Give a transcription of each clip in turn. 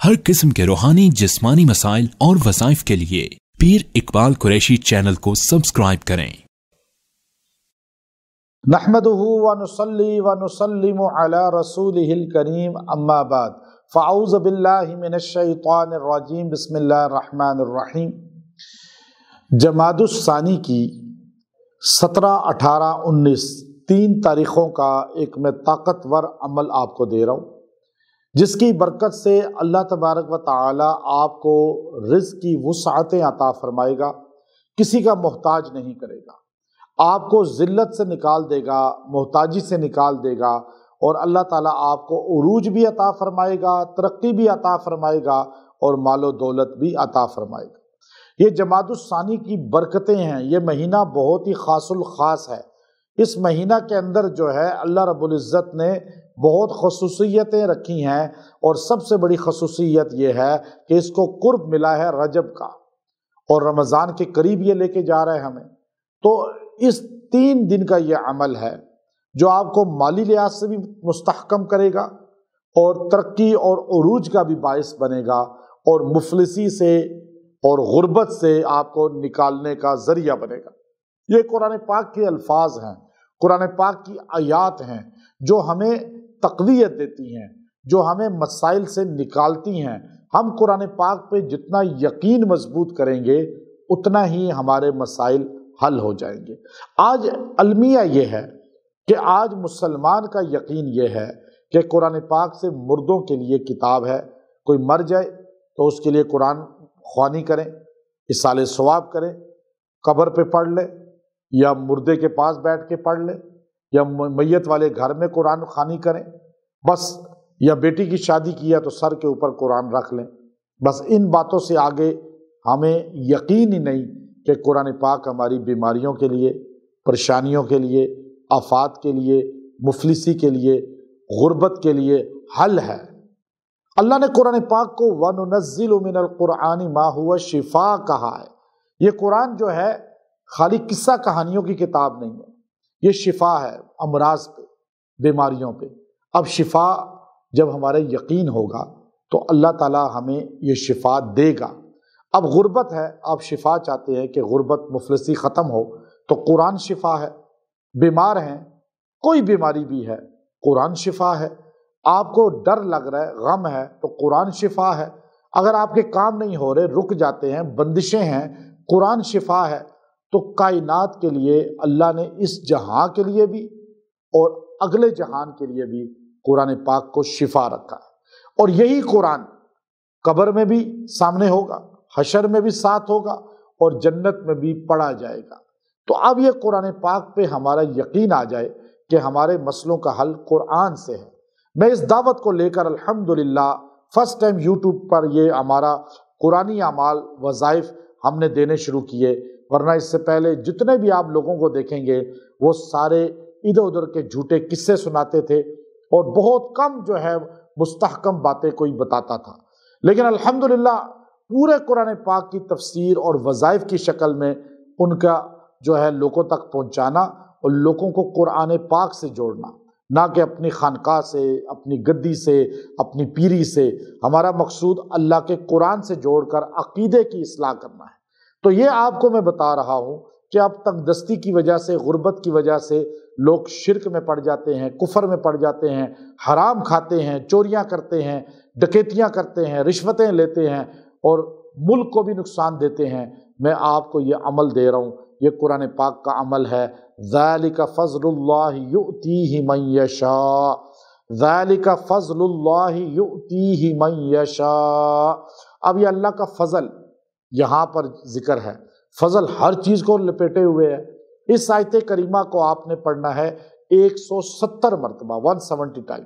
हर किस्म के रूहानी जिस्मानी मसाइल और वज़ाइफ के लिए पीर इकबाल कुरैशी चैनल को सब्सक्राइब करें। नहमदुहु व नुसल्ली व नुसल्लिमु अला रसूलिहिल करीम अम्मा बाद फ़अऊज़ु बिल्लाहि मिनश शैतानिर रजीम बिस्मिल्लाहिर रहमानिर रहीम। जमादुस सानी की 17, 18, 19 3 तारीखों का एक मैं ताकतवर अमल आपको दे रहा हूँ, जिसकी बरकत से अल्लाह तबारक व तआला आपको रिज़्क़ की वुसअतें अता फरमाएगा, किसी का मोहताज नहीं करेगा, आपको ज़िल्लत से निकाल देगा, मोहताजी से निकाल देगा और अल्लाह ताला आपको उरूज भी अता फरमाएगा, तरक्की भी अता फरमाएगा और मालो दौलत भी अता फरमाएगा। ये जमादुस सानी की बरकतें हैं। ये महीना बहुत ही खासुल खास है। इस महीना के अंदर जो है अल्लाह रब्बुल इज़्ज़त ने बहुत खसूसियतें रखी हैं और सबसे बड़ी खसूसियत ये है कि इसको कुर्ब मिला है रजब का और रमज़ान के करीब ये लेके जा रहा है हमें। तो इस 3 दिन का ये अमल है जो आपको माली लिहाज से भी मुस्तहकम करेगा और तरक्की और उरूज का भी बाइस बनेगा और मुफलिसी से और गुर्बत से आपको निकालने का ज़रिया बनेगा। ये कुरान पाक के अल्फाज हैं, कुरान पाक की आयात हैं जो हमें तक़वियत देती हैं, जो हमें मसाइल से निकालती हैं। हम कुरान पाक पे जितना यकीन मजबूत करेंगे उतना ही हमारे मसाइल हल हो जाएंगे। आज अलमिया ये है कि आज मुसलमान का यकीन ये है कि कुरान पाक से मुर्दों के लिए किताब है। कोई मर जाए तो उसके लिए कुरान ख्वानी करें, इसाले सवाब करें, कब्र पे पढ़ ले या मुर्दे के पास बैठ के पढ़ ले या मैयत वाले घर में कुरान ख़वानी करें बस, या बेटी की शादी किया तो सर के ऊपर कुरान रख लें बस। इन बातों से आगे हमें यकीन ही नहीं कि कुरान पाक हमारी बीमारियों के लिए, परेशानियों के लिए, आफात के लिए, मुफलिसी के लिए, गुर्बत के लिए हल है। अल्लाह ने कुरान पाक को वनुनज़्ज़िलु मिनल कुरआनी मा हुवा शिफा कहा है। ये कुरान जो है खाली किस्सा कहानियों की किताब नहीं है, ये शिफा है अमराज पे, बीमारियों पे। अब शिफा जब हमारा यकीन होगा तो अल्लाह ताला हमें ये शिफा देगा। अब गुर्बत है, आप शिफा चाहते हैं कि गुर्बत मुफलिसी ख़त्म हो तो कुरान शिफा है। बीमार हैं, कोई बीमारी भी है, कुरान शिफा है। आपको डर लग रहा है, गम है तो कुरान शिफा है। अगर आपके काम नहीं हो रहे, रुक जाते हैं, बंदिशें हैं, कुरान शिफा है। तो कायनात के लिए अल्लाह ने इस जहां के लिए भी और अगले जहान के लिए भी कुरान पाक को शिफा रखा है। और यही कुरान कब्र में भी सामने होगा, हशर में भी साथ होगा और जन्नत में भी पढ़ा जाएगा। तो अब ये कुरान पाक पे हमारा यकीन आ जाए कि हमारे मसलों का हल कुरान से है। मैं इस दावत को लेकर अल्हम्दुलिल्लाह फर्स्ट टाइम यूट्यूब पर ये हमारा कुरानी अमाल वज़ाइफ हमने देने शुरू किए, वरना इससे पहले जितने भी आप लोगों को देखेंगे वो सारे इधर उधर के झूठे किस्से सुनाते थे और बहुत कम जो है मुस्तहकम बातें कोई बताता था। लेकिन अल्हम्दुलिल्लाह पूरे कुरान पाक की तफसीर और वज़ाइफ की शक्ल में उनका जो है लोगों तक पहुँचाना और लोगों को कुरान पाक से जोड़ना, ना कि अपनी खानका से, अपनी गद्दी से, अपनी पीरी से। हमारा मकसूद अल्लाह के कुरान से जोड़कर अकीदे की इस्लाह करना है। तो ये आपको मैं बता रहा हूँ कि अब तंगदस्ती की वजह से, गुर्बत की वजह से लोग शिर्क में पड़ जाते हैं, कुफर में पड़ जाते हैं, हराम खाते हैं, चोरियाँ करते हैं, डकैतियाँ करते हैं, रिश्वतें लेते हैं और मुल्क को भी नुकसान देते हैं। मैं आपको ये अमल दे रहा हूँ, ये कुरान पाक का अमल है। ज़ालिका फ़ज़्लुल्लाहि युअतीहि मन यशा, ज़ालिका फ़ज़्लुल्लाहि युअतीहि मन यशा। अब ये अल्लाह का फ़ज़ल यहाँ पर जिक्र है। फ़ज़ल हर चीज़ को लपेटे हुए है। इस आयत करीमा को आपने पढ़ना है 170 मरतबा, 170 टाइम,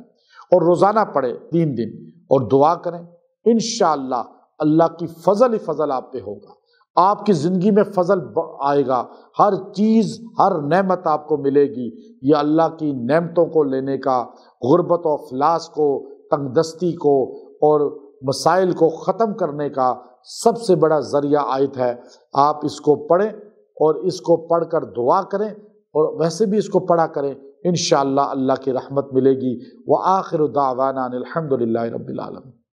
और रोज़ाना पढ़े 3 दिन और दुआ करें। इंशाअल्लाह अल्लाह की फ़ज़ल ही फ़ज़ल आप पे होगा। आपकी ज़िंदगी में फ़ज़ल आएगा, हर चीज़, हर नेमत आपको मिलेगी। ये अल्लाह की नेमतों को लेने का, गुर्बत और अफलास को, तंगदस्ती को और मसाइल को ख़त्म करने का सबसे बड़ा ज़रिया आयत है। आप इसको पढ़ें और इसको पढ़कर दुआ करें और वैसे भी इसको पढ़ा करें। इंशाअल्लाह अल्लाह की रहमत मिलेगी। व आखिरु दावाना अनिल हम्दुलिल्लाहि रब्बिल आलमीन।